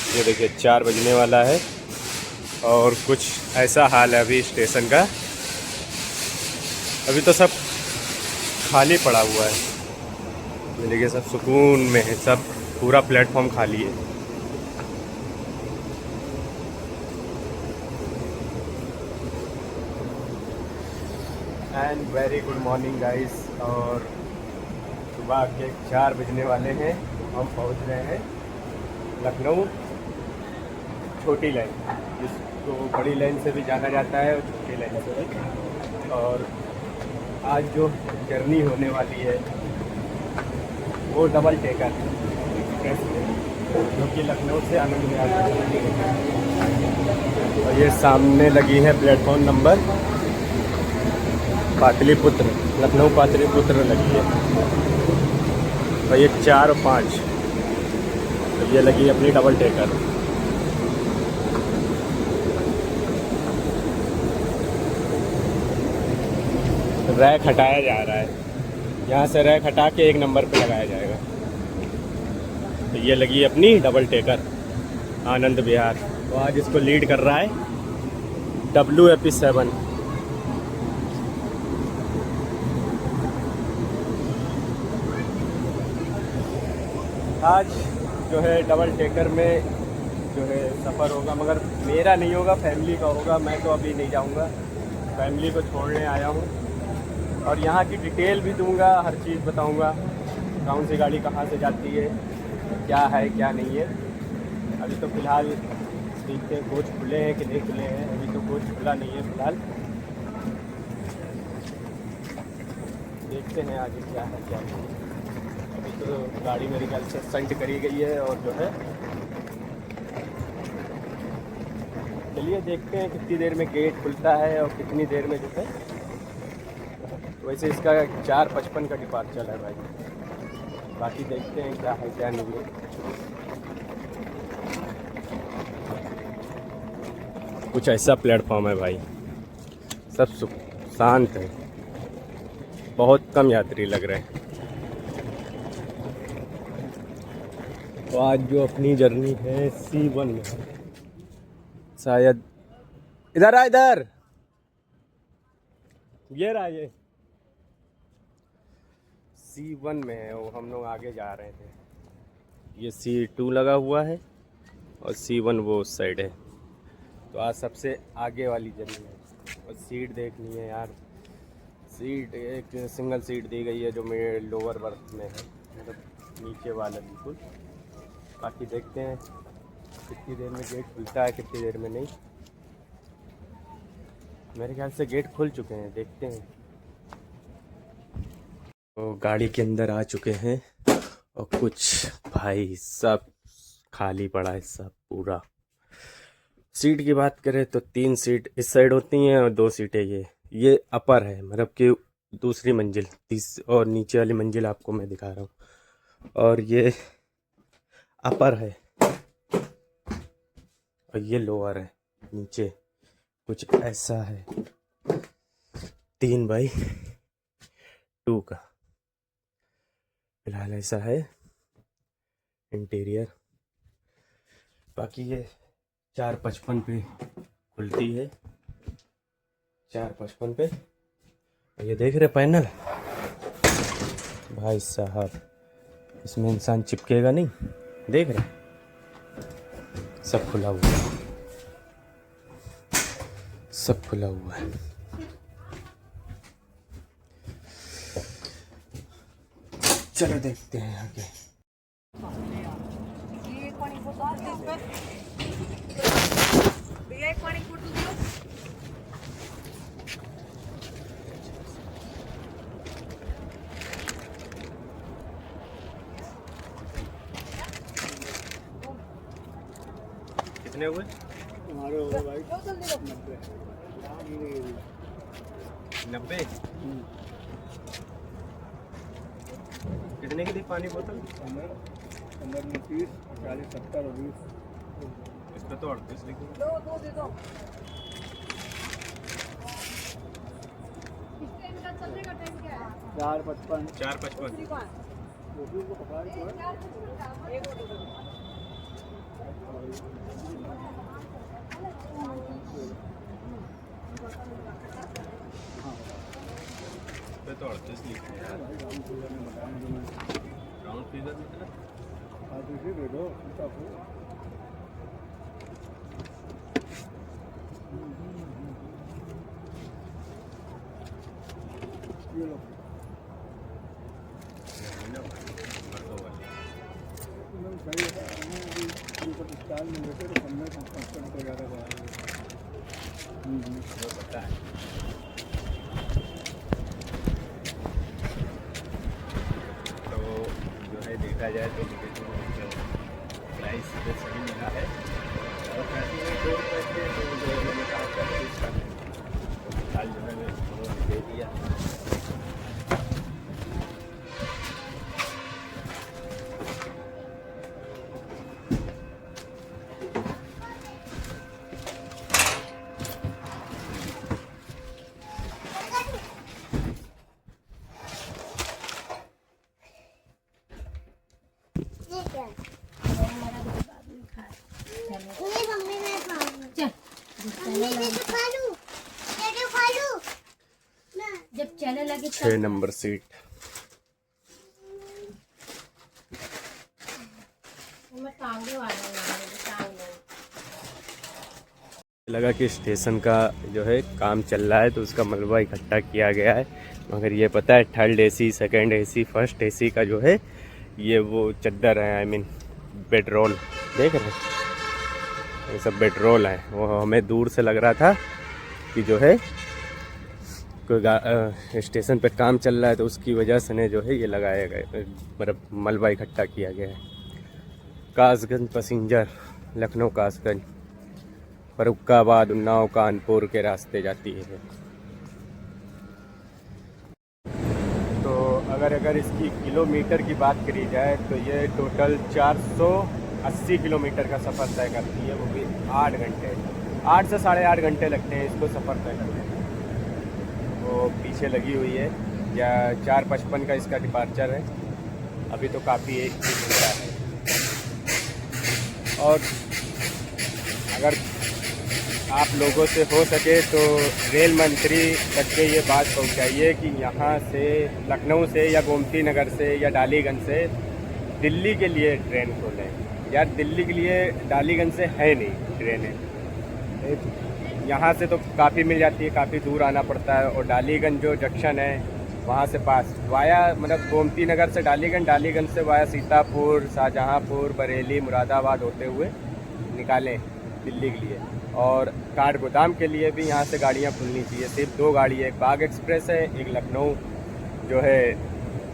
ये देखिए 4 बजने वाला है और कुछ ऐसा हाल है अभी स्टेशन का। अभी तो सब खाली पड़ा हुआ है। ये देखिए सब सुकून में है, सब पूरा प्लेटफॉर्म खाली है। And very good morning guys. और सुबह के 4 बजने वाले हैं। हम पहुंच रहे हैं लखनऊ छोटी लाइन, जिसको बड़ी लाइन से भी जाना जाता है और छोटी लाइन से भी। और आज जो जर्नी होने वाली है वो डबल टेकर एक्सप्रेस है, जो कि लखनऊ से आनंद विहार जाती है। और ये सामने लगी है प्लेटफॉर्म नंबर पाटलिपुत्र, लखनऊ पाटलिपुत्र लगी है। और ये 4 और 5 तो ये लगी अपनी डबल टेकर। रैक हटाया जा रहा है, यहाँ से रैक हटा के 1 नंबर पे लगाया जाएगा। तो ये लगी अपनी डबल टेकर आनंद विहार। तो आज इसको लीड कर रहा है WAP7। आज जो है डबल टेकर में जो है सफ़र होगा, मगर मेरा नहीं होगा, फैमिली का होगा। मैं तो अभी नहीं जाऊंगा, फैमिली को छोड़ने आया हूँ। और यहाँ की डिटेल भी दूंगा, हर चीज़ बताऊंगा, कौन सी गाड़ी कहाँ से जाती है, क्या है क्या नहीं है। अभी तो फ़िलहाल देखते हैं कोच खुले हैं कि नहीं खुले हैं। अभी तो कोच खुला नहीं है फ़िलहाल, देखते हैं आगे क्या है क्या नहीं। अभी तो गाड़ी मेरे ख्याल से सेंट करी गई है और जो है चलिए देखते हैं कितनी देर में गेट खुलता है और कितनी देर में जो है। वैसे इसका 4:55 का डिपार्चर है भाई। बाकी देखते हैं क्या है क्या नहीं है। कुछ ऐसा प्लेटफॉर्म है भाई, सब शांत है, बहुत कम यात्री लग रहे हैं। तो आज जो अपनी जर्नी है C1 में, शायद इधर आ, इधर ये रहा, ये C1 में है। वो हम लोग आगे जा रहे थे, ये C2 लगा हुआ है और C1 वो उस साइड है। तो आज सबसे आगे वाली जर्नी है। और सीट देखनी है यार, सीट एक सिंगल सीट दी गई है जो मेरे लोअर बर्थ में है, मतलब नीचे वाला बिल्कुल। बाकी देखते हैं कितनी देर में गेट खुलता है, कितनी देर में नहीं। मेरे ख्याल से गेट खुल चुके हैं, देखते हैं। तो गाड़ी के अंदर आ चुके हैं और कुछ भाई सब खाली पड़ा है, सब पूरा। सीट की बात करें तो 3 सीट इस साइड होती हैं और 2 सीटें ये अपर है, मतलब कि दूसरी मंजिल, और नीचे वाली मंजिल आपको मैं दिखा रहा हूँ। और ये अपर है और ये लोअर है, नीचे कुछ ऐसा है। 3/2 का फिलहाल ऐसा है इंटीरियर। बाकी ये 4:55 पे खुलती है, 4:55 पे। ये देख रहे पैनल भाई साहब, इसमें इंसान चिपकेगा नहीं, देख रहे सब खुला हुआ है, सब खुला हुआ है। चलो देखते हैं आगे। कितने हुए हमारे हो गए भाई 90। कितने की थी पानी बोतल? 15 में 30, 40, 70 और 20। इसमें तो 38 लिखी। दो दे दो। 4:55। 4:55। वो भी उनको पकड़ा रही है। तो 38 लिखा है यार। भाई राउंड फिगर में बताया मुझे मैं। राउंड फिगर मतलब हाँ तो इसे दे दो सीतापुर। ये लो एकदम सही है। हमें अभी ऊपर स्टाइल में लेते तो 15 वगैरह का वो पता है। तो जो है देखा जाए तो मुझे तो प्राइस तो सही मिला है और पैसे में 2 रुपये थे तो जो है मैंने कहा चलो इसका तो फिलहाल जो है मैं उन्होंने दे दिया। जब चलने लगे 6 नंबर सीट। लगा कि स्टेशन का जो है काम चल रहा है तो उसका मलबा इकट्ठा किया गया है, मगर ये पता है third AC, second AC, first AC का जो है ये वो चद्दर है, आई मीन बेडरोल, देख रहे हैं ये सब बेडरोल है। वो हमें दूर से लग रहा था कि जो है कोई स्टेशन पे काम चल रहा है तो उसकी वजह से ने जो है ये लगाया गया, मतलब मलबा इकट्ठा किया गया है। कासगंज पैसेंजर लखनऊ कासगंज फर्रुखाबाद उन्नाव कानपुर के रास्ते जाती है। तो अगर इसकी किलोमीटर की बात करी जाए तो ये टोटल 480 किलोमीटर का सफ़र तय करती है, वो भी 8 घंटे, 8 से 8.5 घंटे लगते हैं इसको सफ़र तय करने में। वो पीछे लगी हुई है या 4:55 का इसका डिपार्चर है, अभी तो काफ़ी एक भी मिल रहा है। और अगर आप लोगों से हो सके तो रेल मंत्री तक के ये बात पहुंचाइए कि यहाँ से लखनऊ से या गोमती नगर से या डालीगंज से दिल्ली के लिए ट्रेन खोलें। यार दिल्ली के लिए डालीगंज से है नहीं ट्रेनें, यहाँ से तो काफ़ी मिल जाती है, काफ़ी दूर आना पड़ता है। और डालीगंज जो जंक्शन है वहाँ से पास वाया, मतलब गोमती नगर से डालीगंज, डालीगंज से वाया सीतापुर, शाहजहाँपुर, बरेली, मुरादाबाद होते हुए निकालें दिल्ली के लिए। और काठगोदाम के लिए भी यहाँ से गाड़ियाँ खुलनी चाहिए। सिर्फ 2 गाड़ी है, एक बाग एक्सप्रेस है, एक लखनऊ जो है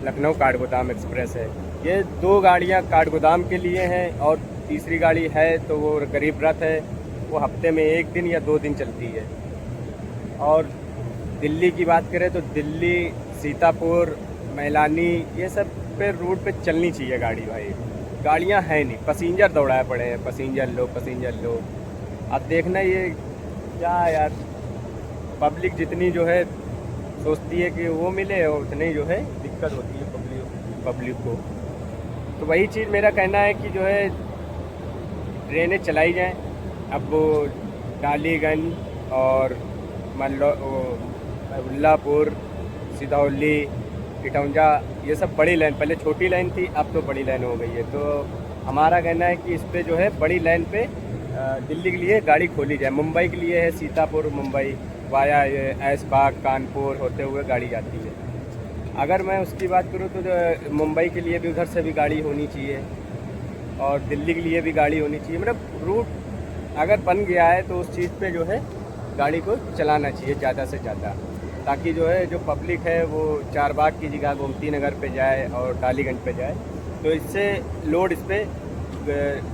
लखनऊ काठगोदाम एक्सप्रेस है। ये 2 गाड़ियाँ काठगोदाम के लिए हैं और तीसरी गाड़ी है तो वो गरीब रथ है, वो हफ्ते में 1 दिन या 2 दिन चलती है। और दिल्ली की बात करें तो दिल्ली, सीतापुर, मैलानी, ये सब पे रूट पे चलनी चाहिए गाड़ी भाई। गाड़ियाँ हैं नहीं, पैसेंजर दौड़ाए पड़े हैं, पैसेंजर लो पैसेंजर लो। अब देखना ये क्या यार, पब्लिक जितनी जो है सोचती है कि वो मिले और उतनी जो है दिक्कत होती है पब्लिक को। तो वही चीज़ मेरा कहना है कि जो है ट्रेनें चलाई जाएं। अब वो डालीगंज और उल्लापुर, सिधौली, इटौंजा, ये सब बड़ी लाइन, पहले छोटी लाइन थी अब तो बड़ी लाइन हो गई है। तो हमारा कहना है कि इस पे जो है बड़ी लाइन पे दिल्ली के लिए गाड़ी खोली जाए। मुंबई के लिए है सीतापुर, मुंबई वाया ऐशबाग, कानपुर होते हुए गाड़ी जाती है। अगर मैं उसकी बात करूँ तो मुंबई के लिए भी उधर से भी गाड़ी होनी चाहिए और दिल्ली के लिए भी गाड़ी होनी चाहिए। मतलब रूट अगर बन गया है तो उस चीज़ पे जो है गाड़ी को चलाना चाहिए ज़्यादा से ज़्यादा, ताकि जो है जो पब्लिक है वो चारबाग की जगह गोमती नगर पे जाए और डालीगंज पे जाए, तो इससे लोड इस पर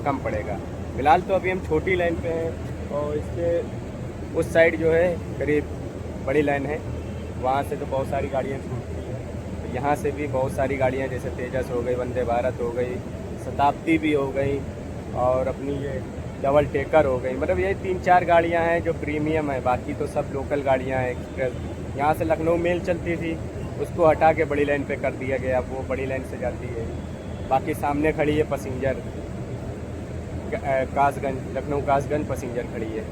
कम पड़ेगा। फ़िलहाल तो अभी हम छोटी लाइन पे हैं और इसके उस साइड जो है करीब बड़ी लाइन है, वहाँ से तो बहुत सारी गाड़ियाँ छूटती हैं। तो यहाँ से भी बहुत सारी गाड़ियाँ जैसे तेजस हो गई, वंदे भारत हो गई, शताब्दी भी हो गई और अपनी ये डबल टेकर हो गई। मतलब ये 3-4 गाड़ियाँ हैं जो प्रीमियम है, बाकी तो सब लोकल गाड़ियाँ हैं। एक्सप्रेस यहाँ से लखनऊ मेल चलती थी, उसको हटा के बड़ी लाइन पे कर दिया गया, अब वो बड़ी लाइन से जाती है। बाकी सामने खड़ी है पैसेंजर कासगंज, लखनऊ कासगंज पैसेंजर खड़ी है।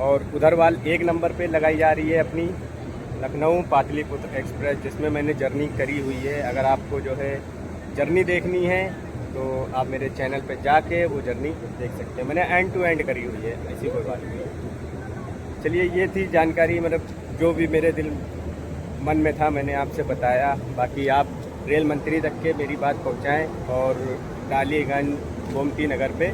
और उधर वाल 1 नंबर पे लगाई जा रही है अपनी लखनऊ पाटलिपुत्र एक्सप्रेस, जिसमें मैंने जर्नी करी हुई है। अगर आपको जो है जर्नी देखनी है तो आप मेरे चैनल पे जाके वो जर्नी देख सकते हैं। मैंने एंड टू एंड करी हुई है, ऐसी कोई बात नहीं है। चलिए, ये थी जानकारी, मतलब जो भी मेरे दिल मन में था मैंने आपसे बताया। बाकी आप रेल मंत्री तक के मेरी बात पहुंचाएं और डालीगंज गोमती नगर पे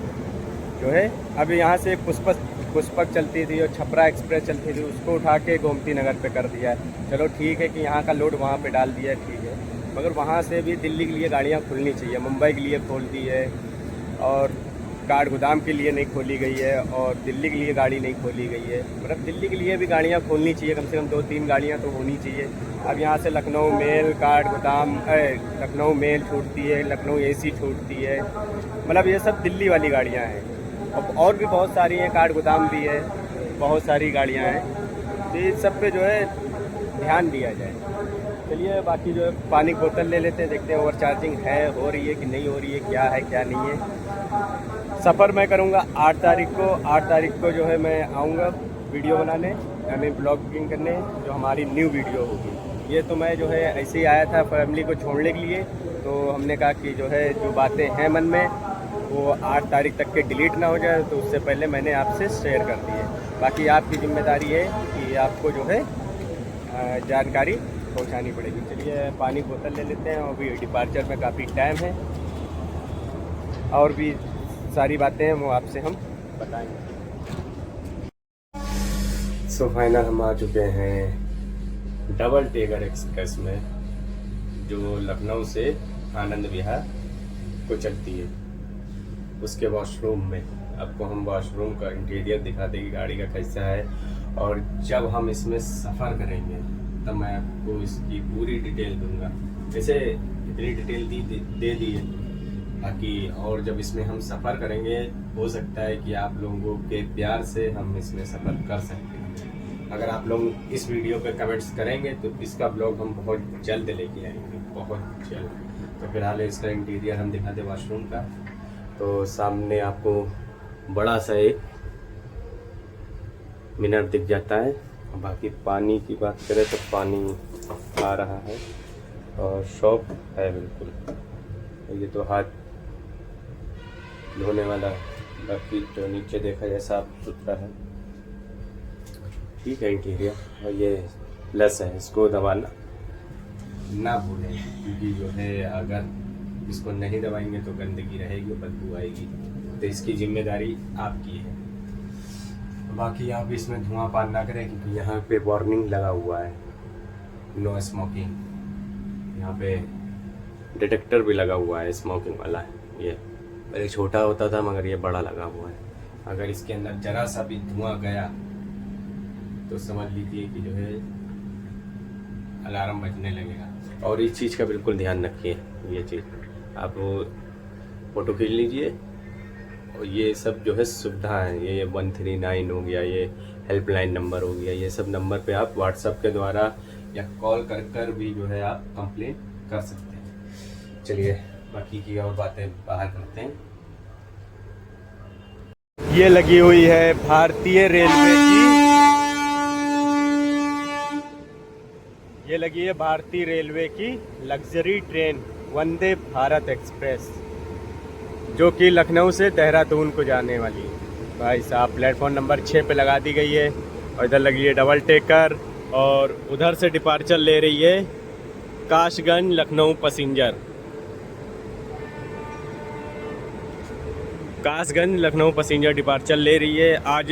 जो है, अभी यहाँ से पुष्पक चलती थी और छपरा एक्सप्रेस चलती थी, उसको उठा के गोमती नगर पे कर दिया है। चलो ठीक है कि यहाँ का लोड वहाँ पे डाल दिया है, ठीक है, मगर वहाँ से भी दिल्ली के लिए गाड़ियाँ खुलनी चाहिए। मुंबई के लिए खोल दी है और काठगोदाम के लिए नहीं खोली गई है और दिल्ली के लिए गाड़ी नहीं खोली गई है। मतलब दिल्ली के लिए भी गाड़ियाँ खोलनी चाहिए, कम से कम 2-3 गाड़ियाँ तो होनी चाहिए। अब यहाँ से लखनऊ मेल, काठगोदाम, लखनऊ मेल छूटती है, लखनऊ एसी छूटती है, मतलब ये सब दिल्ली वाली गाड़ियाँ हैं। और भी बहुत सारी हैं, काठगोदाम भी है, बहुत सारी गाड़ियाँ हैं। तो इस सब पे जो है ध्यान दिया जाए। चलिए, बाकी जो है पानी की बोतल ले लेते हैं, देखते हैं ओवर चार्जिंग है, हो रही है कि नहीं हो रही है, क्या है क्या नहीं है। सफ़र मैं करूँगा 8 तारीख को। 8 तारीख को जो है मैं आऊँगा वीडियो बनाने, हमें ब्लॉगिंग करने, जो हमारी न्यू वीडियो होगी। ये तो मैं जो है ऐसे ही आया था फैमिली को छोड़ने के लिए, तो हमने कहा कि जो है जो बातें हैं मन में वो 8 तारीख तक के डिलीट ना हो जाए, तो उससे पहले मैंने आपसे शेयर कर दी है। बाकी आपकी जिम्मेदारी है कि आपको जो है जानकारी पहुंचानी पड़ेगी। चलिए, पानी की बोतल ले लेते हैं, और भी डिपार्चर में काफ़ी टाइम है, और भी सारी बातें हैं वो आपसे हम बताएंगे। सो फाइनल हम आ चुके हैं डबल डेकर एक्सप्रेस में, जो लखनऊ से आनंद विहार को चलती है। उसके वॉशरूम में आपको हम वॉशरूम का इंटीरियर दिखा देंगे, गाड़ी का कैसा है, और जब हम इसमें सफ़र करेंगे तब मैं आपको इसकी पूरी डिटेल दूंगा। वैसे इतनी डिटेल दे दी है, बाकी और जब इसमें हम सफ़र करेंगे हो सकता है कि आप लोगों के प्यार से हम इसमें सफ़र कर सकते हैं। अगर आप लोग इस वीडियो पे कमेंट्स करेंगे तो इसका ब्लॉग हम बहुत जल्द लेके आएंगे, बहुत जल्द। तो फिलहाल इसका इंटीरियर हम दिखा दें वॉशरूम का। तो सामने आपको बड़ा सा एक मिनर दिख जाता है। बाकी पानी की बात करें तो पानी आ रहा है और शॉप है बिल्कुल। ये तो हाथ धोने वाला, बाकी तो नीचे देखा जाए साफ सुथरा है, ठीक है इंटीरियर। और ये प्लस है, इसको दबाना ना भूलें, क्योंकि जो है अगर इसको नहीं दबाएंगे तो गंदगी रहेगी, बदबू आएगी, तो इसकी जिम्मेदारी आपकी है। बाकी आप इसमें धुआं पान ना करें, क्योंकि यहाँ पे वार्निंग लगा हुआ है, नो स्मोकिंग। यहाँ पे डिटेक्टर भी लगा हुआ है स्मोकिंग वाला है। ये पहले छोटा होता था, मगर ये बड़ा लगा हुआ है। अगर इसके अंदर जरा सा भी धुआं गया तो समझ लीजिए कि जो है अलार्म बजने लगेगा। और इस चीज़ का बिल्कुल ध्यान रखिए, ये चीज़ आप फ़ोटो खींच लीजिए। और ये सब जो है सुविधा है, ये 139 हो गया, ये हेल्पलाइन नंबर हो गया, ये सब नंबर पे आप व्हाट्सएप के द्वारा या कॉल कर भी जो है आप कंप्लेन कर सकते हैं। चलिए, बाकी की और बातें बाहर करते हैं। ये लगी हुई है भारतीय रेलवे की, ये लगी है भारतीय रेलवे की luxury train Vande Bharat express, जो कि लखनऊ से देहरादून को जाने वाली है। भाई साहब, प्लेटफॉर्म नंबर 6 पे लगा दी गई है, और इधर लगी है डबल टेकर, और उधर से डिपार्चर ले रही है Kasganj Lucknow passenger. Kasganj Lucknow passenger departure ले रही है आज।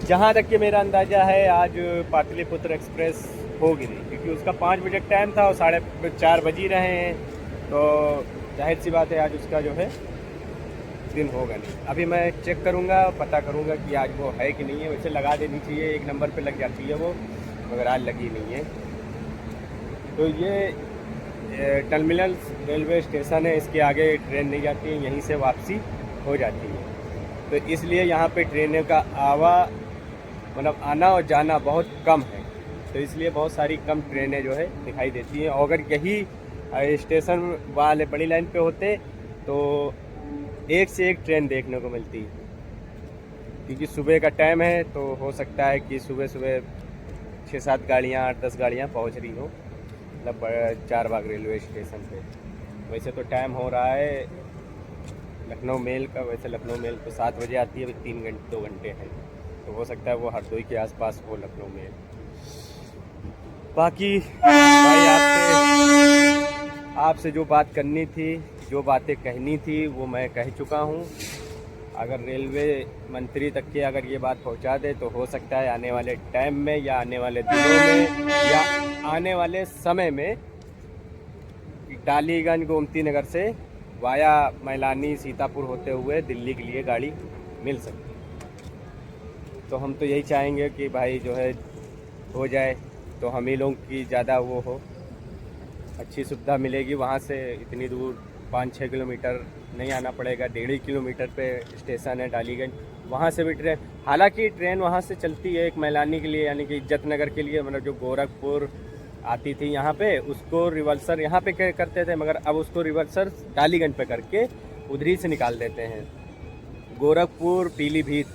जहाँ तक के मेरा अंदाज़ा है आज पाटलिपुत्र एक्सप्रेस होगी नहीं, क्योंकि उसका 5 बजे टाइम था और 4:30 बज ही रहे हैं, तो जाहिर सी बात है आज उसका जो है दिन होगा नहीं। अभी मैं चेक करूँगा, पता करूँगा कि आज वो है कि नहीं है। वैसे लगा देनी चाहिए, 1 नंबर पे लग जाती है वो, मगर आज लगी नहीं है। तो ये टर्मिनल रेलवे स्टेशन है, इसके आगे ट्रेन नहीं जाती है, यहीं से वापसी हो जाती है। तो इसलिए यहाँ पे ट्रेनों का आना और जाना बहुत कम है, तो इसलिए बहुत सारी कम ट्रेनें जो है दिखाई देती हैं। और अगर यही स्टेशन वाले बड़ी लाइन पे होते तो एक से एक ट्रेन देखने को मिलती, क्योंकि सुबह का टाइम है, तो हो सकता है कि सुबह सुबह 6-7 गाड़ियाँ 8-10 गाड़ियाँ पहुँच रही हों, मतलब 4 बाग रेलवे स्टेशन पे। वैसे तो टाइम हो रहा है लखनऊ मेल का, वैसे लखनऊ मेल तो 7 बजे आती है, अभी 2 घंटे हैं, तो हो सकता है वो हरदोई के आसपास हो लखनऊ मेल। बाकी भाई आपसे जो बात करनी थी, जो बातें कहनी थी वो मैं कह चुका हूँ। अगर रेलवे मंत्री तक के अगर ये बात पहुँचा दे तो हो सकता है आने वाले टाइम में या आने वाले दिनों में या आने वाले समय में डालीगंज गोमती नगर से वाया मैलानी सीतापुर होते हुए दिल्ली के लिए गाड़ी मिल सकती है। तो हम तो यही चाहेंगे कि भाई जो है हो जाए, तो हम ही लोगों की ज़्यादा वो हो, अच्छी सुविधा मिलेगी। वहाँ से इतनी दूर 5-6 किलोमीटर नहीं आना पड़ेगा, 1.5 किलोमीटर पे स्टेशन है डालीगंज, वहाँ से भी ट्रेन, हालांकि ट्रेन वहाँ से चलती है एक मैलानी के लिए, यानी कि इज्जत नगर के लिए, मतलब जो गोरखपुर आती थी यहाँ पे, उसको रिवर्सर यहाँ पे करते थे, मगर अब उसको रिवर्सर डालीगंज पे करके उधरी से निकाल देते हैं। गोरखपुर पीलीभीत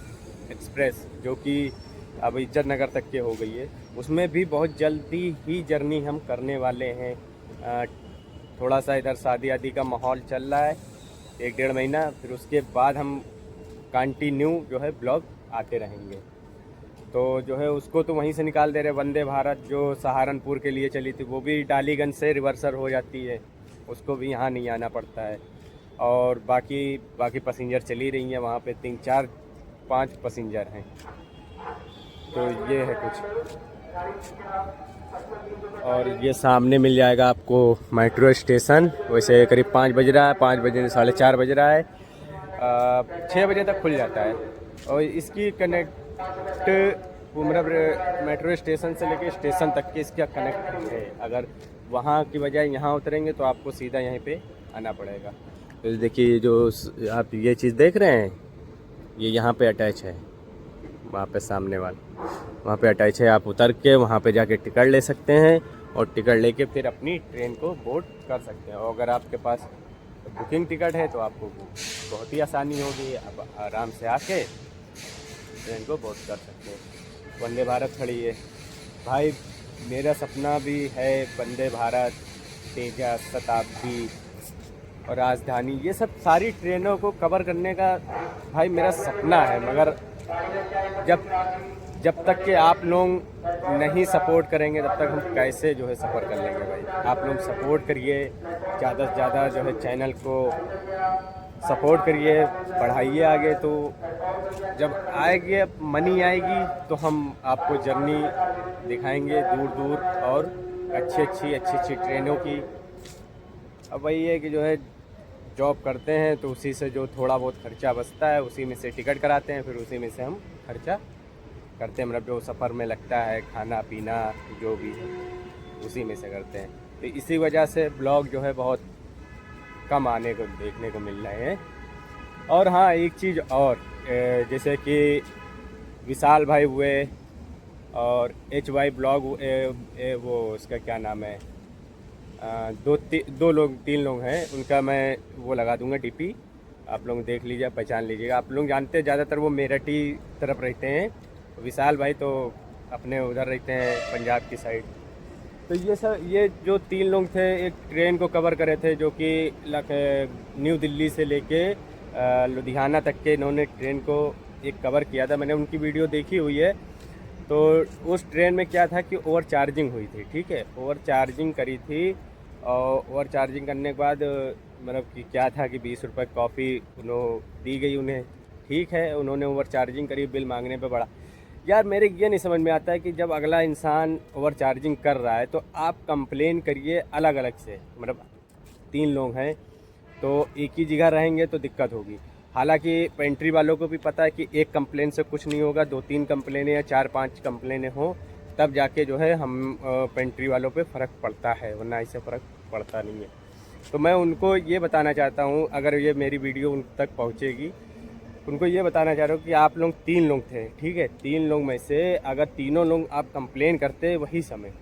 एक्सप्रेस जो कि अब इज्जत नगर तक के हो गई है, उसमें भी बहुत जल्दी ही जर्नी हम करने वाले हैं। थोड़ा सा इधर शादी आदि का माहौल चल रहा है 1-1.5 महीना, फिर उसके बाद हम कंटिन्यू जो है ब्लॉग आते रहेंगे। तो जो है उसको तो वहीं से निकाल दे रहे। वंदे भारत जो सहारनपुर के लिए चली थी वो भी डालीगंज से रिवर्सर हो जाती है, उसको भी यहाँ नहीं आना पड़ता है। और बाकी पैसेंजर चली रही हैं, वहाँ पे 3-4-5 पैसेंजर हैं। तो ये है कुछ। और ये सामने मिल जाएगा आपको मेट्रो स्टेशन। वैसे करीब 5 बज रहा है, 5 बजे 4:30 बज रहा है, 6 बजे तक खुल जाता है। और इसकी कनेक्ट मतलब मेट्रो स्टेशन से लेके स्टेशन तक के इसका कनेक्ट है। अगर वहाँ की बजाय यहाँ उतरेंगे तो आपको सीधा यहीं पे आना पड़ेगा। तो देखिए जो आप ये चीज़ देख रहे हैं, ये यहाँ पे अटैच है, वहाँ पे सामने वाला वहाँ पे अटैच है। आप उतर के वहाँ पे जाके टिकट ले सकते हैं और टिकट लेके फिर अपनी ट्रेन को बोर्ड कर सकते हैं। और अगर आपके पास बुकिंग टिकट है तो आपको बहुत ही आसानी होगी, आप आराम से आके ट्रेन को बोर्ड कर सकते हैं। वंदे भारत खड़ी है भाई, मेरा सपना भी है वंदे भारत, तेजस, शताब्दी और राजधानी, ये सब सारी ट्रेनों को कवर करने का भाई मेरा सपना है। मगर जब तक कि आप लोग नहीं सपोर्ट करेंगे तब तक हम कैसे जो है सफ़र कर लेंगे भाई। आप लोग सपोर्ट करिए, ज़्यादा से ज़्यादा जो है चैनल को सपोर्ट करिए, बढ़ाइए आगे। तो जब आएगी मनी आएगी तो हम आपको जर्नी दिखाएंगे दूर दूर और अच्छी ट्रेनों की। अब वही है कि जो है जॉब करते हैं तो उसी से जो थोड़ा बहुत खर्चा बचता है उसी में से टिकट कराते हैं, फिर उसी में से हम खर्चा करते हैं, मतलब जो सफ़र में लगता है खाना पीना जो भी उसी में से करते हैं। तो इसी वजह से ब्लॉग जो है बहुत कम आने को देखने को मिल रहे हैं। और हाँ एक चीज़ और, जैसे कि विशाल भाई हुए और HY ब्लॉग वो उसका क्या नाम है, 3 लोग हैं, उनका मैं वो लगा दूंगा DP, आप लोग देख लीजिए, पहचान लीजिएगा। आप लोग जानते हैं ज़्यादातर वो मेरठी तरफ रहते हैं, विशाल भाई तो अपने उधर रहते हैं पंजाब की साइड। तो ये जो 3 लोग थे एक ट्रेन को कवर करे थे जो कि न्यू दिल्ली से लेके लुधियाना तक के इन्होंने ट्रेन को एक कवर किया था। मैंने उनकी वीडियो देखी हुई है। तो उस ट्रेन में क्या था कि ओवर चार्जिंग हुई थी, ठीक है, ओवर चार्जिंग करी थी। और ओवर चार्जिंग करने के बाद मतलब कि क्या था कि 20 रुपये कॉफ़ी उन्होंने दी गई उन्हें, ठीक है, उन्होंने ओवर चार्जिंग करी, बिल मांगने पे बड़ा। यार मेरे ये नहीं समझ में आता है कि जब अगला इंसान ओवर चार्जिंग कर रहा है तो आप कंप्लेन करिए अलग अलग से। मतलब 3 लोग हैं तो एक ही जगह रहेंगे तो दिक्कत होगी। हालांकि पेंट्री वालों को भी पता है कि एक कंप्लेन से कुछ नहीं होगा, 2-3 कंप्लेनें या 4-5 कंप्लेनें हों तब जाके जो है हम पेंट्री वालों पे फ़र्क पड़ता है, वरना इससे फ़र्क पड़ता नहीं है। तो मैं उनको ये बताना चाहता हूँ, अगर ये मेरी वीडियो उन तक पहुँचेगी, उनको ये बताना चाह रहा हूँ कि आप लोग 3 लोग थे, ठीक है, 3 लोग में से अगर तीनों लोग आप कंप्लेन करते वही समय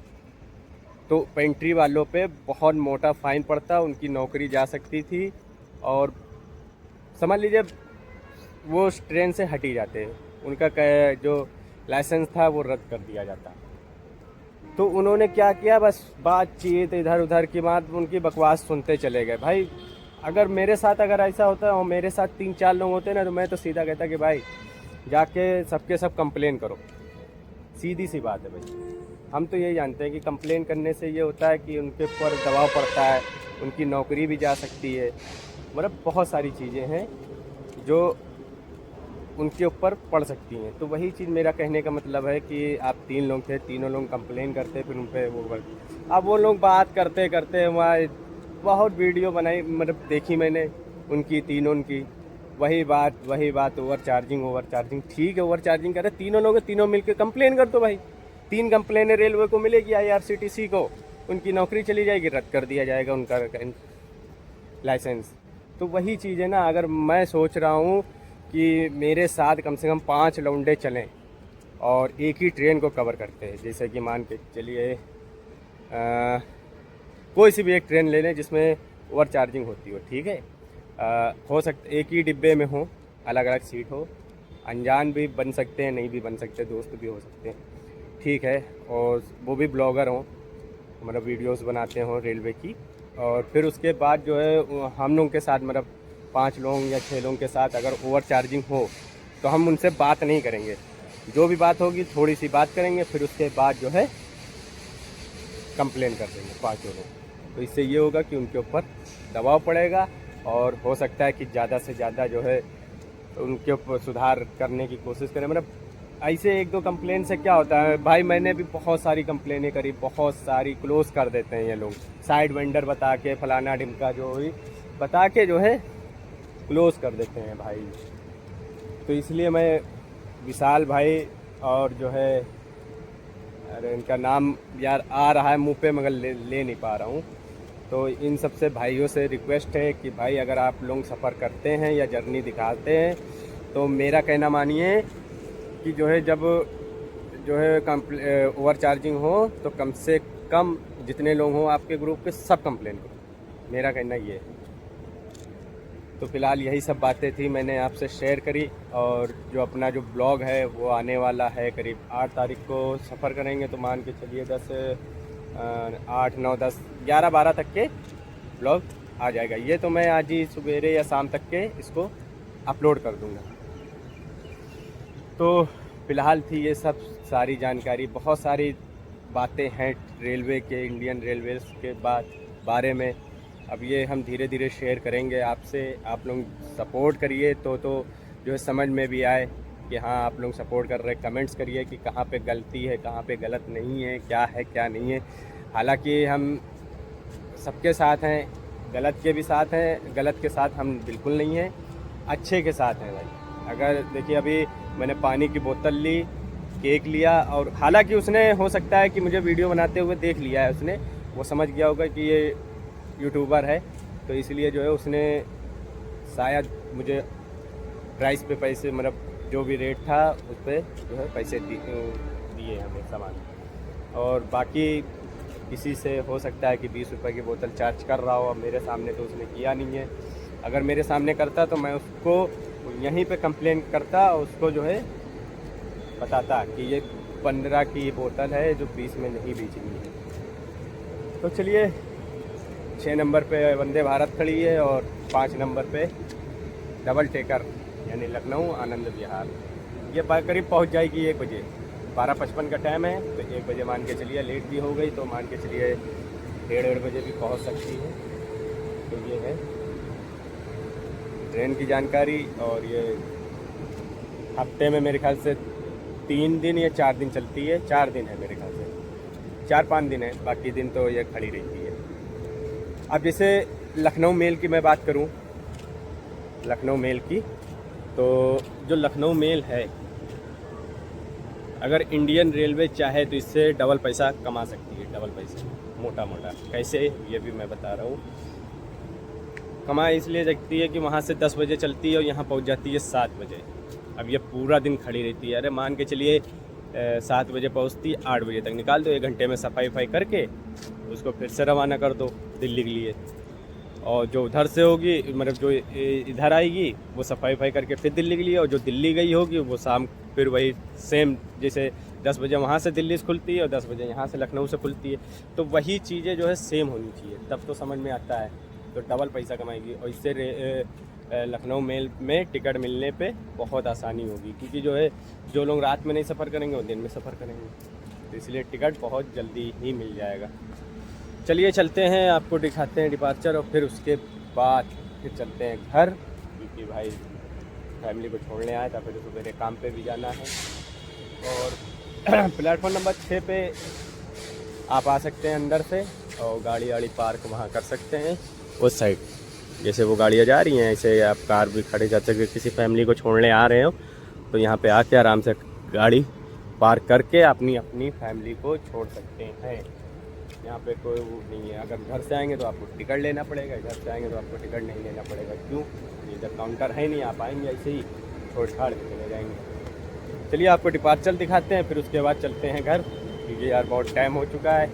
तो पेंट्री वालों पे बहुत मोटा फ़ाइन पड़ता, उनकी नौकरी जा सकती थी और समझ लीजिए वो उस ट्रेन से हट ही जाते, उनका जो लाइसेंस था वो रद्द कर दिया जाता। तो उन्होंने क्या किया, बस बातचीत इधर उधर की बात, उनकी बकवास सुनते चले गए। भाई अगर मेरे साथ अगर ऐसा होता और मेरे साथ 3-4 लोग होते ना, तो मैं तो सीधा कहता कि भाई जाके सबके सब कंप्लेन करो, सीधी सी बात है भाई। हम तो यही जानते हैं कि कंप्लेन करने से ये होता है कि उनके ऊपर दबाव पड़ता है, उनकी नौकरी भी जा सकती है, मतलब बहुत सारी चीज़ें हैं जो उनके ऊपर पड़ सकती हैं। तो वही चीज़ मेरा कहने का मतलब है कि आप 3 लोग थे, तीनों लोग कंप्लेन करते, फिर उन पर वो अब वो लोग बात करते करते वहाँ बहुत वीडियो बनाई, मतलब देखी मैंने उनकी, तीनों की वही बात ओवर चार्जिंग। ठीक है, ओवर चार्जिंग कर रहे तीनों लोग, तीनों मिलकर कंप्लेन कर दो भाई। 3 कंप्लेनें रेलवे को मिलेगी, IRCTC को, उनकी नौकरी चली जाएगी, रद्द कर दिया जाएगा उनका लाइसेंस। तो वही चीज़ है ना, अगर मैं सोच रहा हूँ कि मेरे साथ कम से कम 5 लौंडे चलें और एक ही ट्रेन को कवर करते हैं, जैसे कि मान के चलिए कोई सी भी एक ट्रेन ले लें जिसमें ओवर चार्जिंग होती हो, ठीक है। हो सकता एक ही डिब्बे में हो, अलग अलग सीट हो, अनजान भी बन सकते हैं, नहीं भी बन सकते, दोस्त भी हो सकते हैं, ठीक है। और वो भी ब्लॉगर हों, मतलब वीडियोस बनाते हों रेलवे की। और फिर उसके बाद जो है हम लोग के साथ, मतलब 5 लोग या 6 लोगों के साथ अगर ओवर चार्जिंग हो तो हम उनसे बात नहीं करेंगे, जो भी बात होगी थोड़ी सी बात करेंगे, फिर उसके बाद जो है कंप्लेन कर देंगे 5 लोग। तो इससे ये होगा कि उनके ऊपर दबाव पड़ेगा और हो सकता है कि ज़्यादा से ज़्यादा जो है उनके ऊपर सुधार करने की कोशिश करें। मतलब ऐसे 1-2 कंप्लेन से क्या होता है भाई, मैंने भी बहुत सारी कंप्लेनें करी, बहुत सारी क्लोज़ कर देते हैं ये लोग, साइड वेंडर बता के, फलाना ढिमका जो हुई बता के जो है क्लोज़ कर देते हैं भाई। तो इसलिए मैं विशाल भाई और जो है, अरे इनका नाम यार आ रहा है मुंह पे मगर ले नहीं पा रहा हूँ, तो इन सबसे भाइयों से रिक्वेस्ट है कि भाई अगर आप लोग सफ़र करते हैं या जर्नी दिखाते हैं तो मेरा कहना मानिए कि जो है जब जो है ओवर चार्जिंग हो तो कम से कम जितने लोग हों आपके ग्रुप के सब कंप्लेन करो, मेरा कहना ये है। तो फ़िलहाल यही सब बातें थी, मैंने आपसे शेयर करी। और जो अपना जो ब्लॉग है वो आने वाला है, करीब 8 तारीख को सफ़र करेंगे, तो मान के चलिए 8, 9, 10, 11, 12 तक के ब्लॉग आ जाएगा। ये तो मैं आज ही सवेरे या शाम तक के इसको अपलोड कर दूँगा। तो फ़िलहाल थी ये सब सारी जानकारी, बहुत सारी बातें हैं रेलवे के, इंडियन रेलवेज़ के बारे में। अब ये हम धीरे धीरे शेयर करेंगे आपसे, आप लोग सपोर्ट करिए तो जो है समझ में भी आए कि हाँ आप लोग सपोर्ट कर रहे हैं। कमेंट्स करिए कि कहाँ पे गलती है, कहाँ पे गलत नहीं है, क्या नहीं है। हालांकि हम सबके साथ हैं, गलत के भी साथ हैं, गलत के साथ हम बिल्कुल नहीं हैं, अच्छे के साथ हैं भाई। अगर देखिए अभी मैंने पानी की बोतल ली, केक लिया, और हालांकि उसने हो सकता है कि मुझे वीडियो बनाते हुए देख लिया है, उसने वो समझ गया होगा कि ये यूट्यूबर है, तो इसलिए जो है उसने शायद मुझे प्राइस पे पैसे, मतलब जो भी रेट था उस पर जो है पैसे दिए हमें सामान। और बाकी किसी से हो सकता है कि 20 रुपये की बोतल चार्ज कर रहा हो, अब मेरे सामने तो उसने किया नहीं है। अगर मेरे सामने करता तो मैं उसको यहीं पे कंप्लेन करता, उसको जो है बताता कि ये 15 की बोतल है जो 20 में नहीं बेचनी है। तो चलिए 6 नंबर पे वंदे भारत खड़ी है और 5 नंबर पे डबल टेकर यानी लखनऊ आनंद विहार। ये करीब पहुंच जाएगी 1 बजे, 12:55 का टाइम है, तो 1 बजे मान के चलिए, लेट भी हो गई तो मान के चलिए 1:30 बजे भी पहुंच सकती है। तो ये है ट्रेन की जानकारी। और ये हफ्ते में मेरे ख्याल से 3 दिन या 4 दिन चलती है, 4 दिन है मेरे ख्याल से, 4-5 दिन है, बाकी दिन तो ये खड़ी रहती है। अब जैसे लखनऊ मेल की मैं बात करूं, लखनऊ मेल की, तो जो लखनऊ मेल है, अगर इंडियन रेलवे चाहे तो इससे डबल पैसा कमा सकती है, डबल पैसा मोटा मोटा। कैसे, ये भी मैं बता रहा हूँ। कमा इसलिए सकती है कि वहाँ से 10 बजे चलती है और यहाँ पहुँच जाती है 7 बजे। अब ये पूरा दिन खड़ी रहती है। अरे मान के चलिए 7 बजे पहुँचती, 8 बजे तक निकाल दो, 1 घंटे में सफाई वफाई करके उसको फिर से रवाना कर दो दिल्ली के लिए। और जो उधर से होगी मतलब जो इधर आएगी वो सफाई वफाई करके फिर दिल्ली के लिए, और जो दिल्ली गई होगी वो शाम फिर वही सेम, जैसे 10 बजे वहाँ से दिल्ली से खुलती है और 10 बजे यहाँ से लखनऊ से खुलती है, तो वही चीज़ें जो है सेम होनी चाहिए, तब तो समझ में आता है, तो डबल पैसा कमाएगी। और इससे लखनऊ मेल में टिकट मिलने पे बहुत आसानी होगी, क्योंकि जो है जो लोग रात में नहीं सफ़र करेंगे वो दिन में सफ़र करेंगे, तो इसलिए टिकट बहुत जल्दी ही मिल जाएगा। चलिए चलते हैं, आपको दिखाते हैं डिपार्चर, और फिर उसके बाद फिर चलते हैं घर, क्योंकि भाई फैमिली को छोड़ने आया था, फिर मेरे काम पे भी जाना है। और प्लेटफॉर्म नंबर 6 पे आप आ सकते हैं अंदर से, और गाड़ी वाड़ी पार्क वहाँ कर सकते हैं उस साइड, जैसे वो गाड़ियाँ जा रही हैं ऐसे आप कार भी खड़े जा सकते। किसी फैमिली को छोड़ने आ रहे हो तो यहाँ पे आके आराम से गाड़ी पार्क करके अपनी अपनी फैमिली को छोड़ सकते हैं। यहाँ पे कोई वो नहीं है, अगर घर से आएंगे तो आपको टिकट लेना पड़ेगा, इधर से आएंगे तो आपको टिकट नहीं लेना पड़ेगा। क्यों? इधर काउंटर है नहीं, आप आएंगे ऐसे ही छोड़ छाड़ के चले जाएंगे। चलिए आपको डिपार्चर दिखाते हैं, फिर उसके बाद चलते हैं घर, क्योंकि यार बहुत टाइम हो चुका है,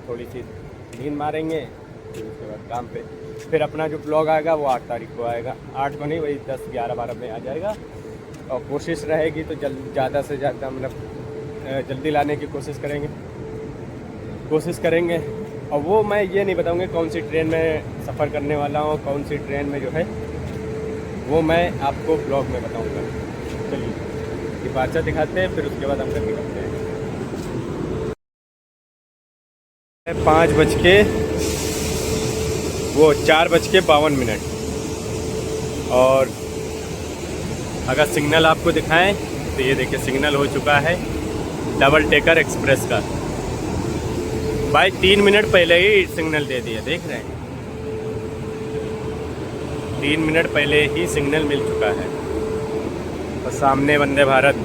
थोड़ी सी नींद मारेंगे, फिर उसके बाद काम पे। फिर अपना जो ब्लॉग आएगा वो 8 तारीख को आएगा, 8 को नहीं वही 10, 11, 12 में आ जाएगा। और कोशिश रहेगी तो ज़्यादा से ज़्यादा मतलब जल्दी लाने की कोशिश करेंगे। और वो मैं ये नहीं बताऊँगा कौन सी ट्रेन में सफ़र करने वाला हूँ, कौन सी ट्रेन में जो है वो मैं आपको ब्लॉग में बताऊँगा। चलिए डिपार्चर दिखाते हैं, फिर उसके बाद हम करके करते हैं। 4:52 और अगर सिग्नल आपको दिखाएं तो ये देखिए सिग्नल हो चुका है डबल डेकर एक्सप्रेस का। भाई 3 मिनट पहले ही सिग्नल दे दिया, देख रहे हैं, 3 मिनट पहले ही सिग्नल मिल चुका है। और सामने वंदे भारत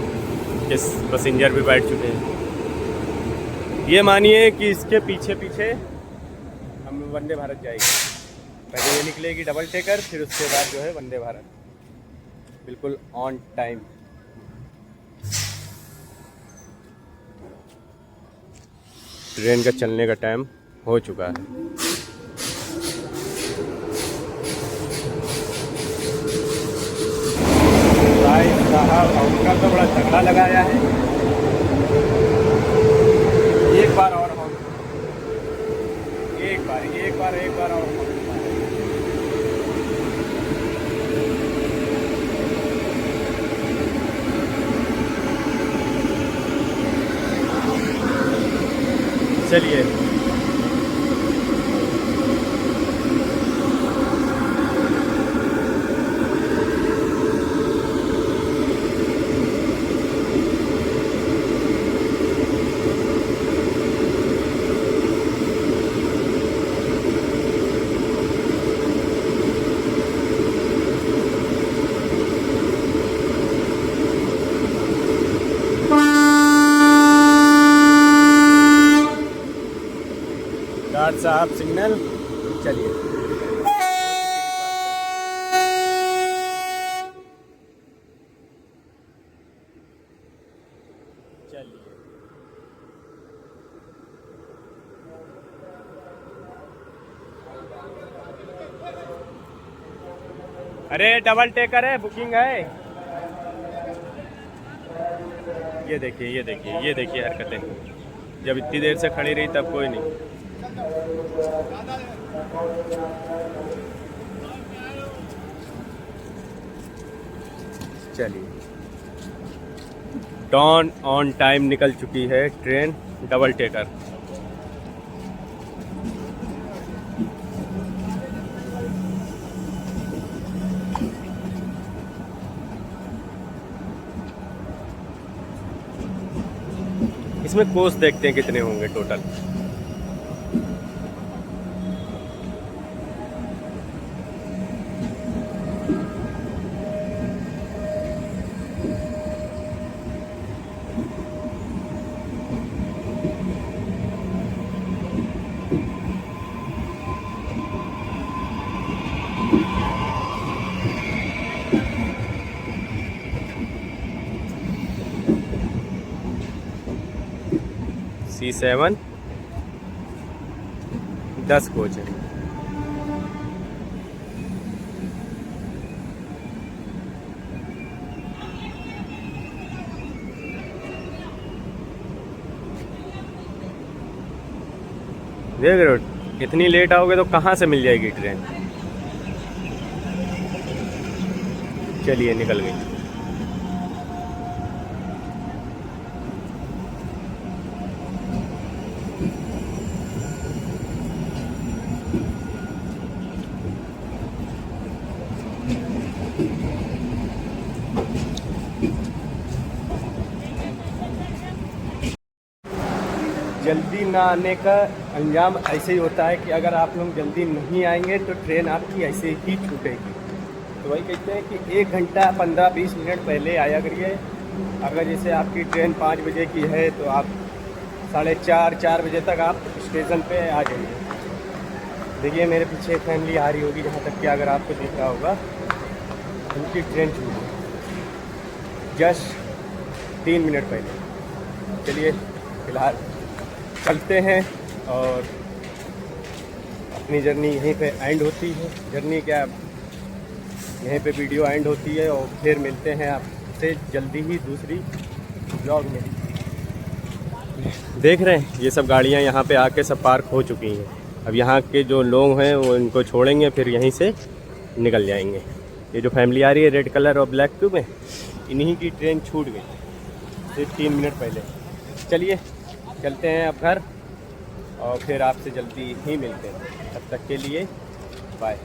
के पैसेंजर भी बैठ चुके हैं। ये मानिए कि इसके पीछे पीछे हम वंदे भारत जाएगी, पहले ये निकलेगी डबल डेकर, फिर उसके बाद जो है वंदे भारत, बिल्कुल ऑन टाइम। ट्रेन का चलने का टाइम हो चुका है। भाई साहब काउंटर तो बड़ा तगड़ा लगाया है, एक बार और चलिए गार्ड साहब सिग्नल, चलिए अरे डबल डेकर है, बुकिंग है। ये देखिए हरकतें, जब इतनी देर से खड़ी रही तब कोई नहीं। चलिए डॉन ऑन टाइम निकल चुकी है ट्रेन डबल डेकर। इसमें कोर्स देखते हैं कितने होंगे टोटल। C7 10 कोच है। देख रहे हो, इतनी लेट आओगे तो कहाँ से मिल जाएगी ट्रेन। चलिए निकल गई। जल्दी ना आने का अंजाम ऐसे ही होता है कि अगर आप लोग जल्दी नहीं आएंगे तो ट्रेन आपकी ऐसे ही छूटेगी। तो वही कहते हैं कि 1 घंटा 15-20 मिनट पहले आया करिए। अगर जैसे आपकी ट्रेन 5 बजे की है तो आप 4:30-4 बजे तक आप स्टेशन पे आ जाइए। देखिए मेरे पीछे फैमिली आ रही होगी, जहाँ तक कि अगर आपको दिख रहा होगा उनकी ट्रेन छूट गई जस्ट 3 मिनट पहले। चलिए फिलहाल चलते हैं और अपनी जर्नी यहीं पे एंड होती है। जर्नी क्या, यहीं पे वीडियो एंड होती है और फिर मिलते हैं आपसे जल्दी ही दूसरी ब्लॉग में। देख रहे हैं ये सब गाड़ियाँ यहाँ पे आके सब पार्क हो चुकी हैं। अब यहाँ के जो लोग हैं वो इनको छोड़ेंगे, फिर यहीं से निकल जाएंगे। ये जो फैमिली आ रही है रेड कलर और ब्लैक क्यों में, इन्हीं की ट्रेन छूट गई सिर्फ 3 मिनट पहले। चलिए चलते हैं अब घर और फिर आपसे जल्दी ही मिलते हैं। तब तक के लिए बाय।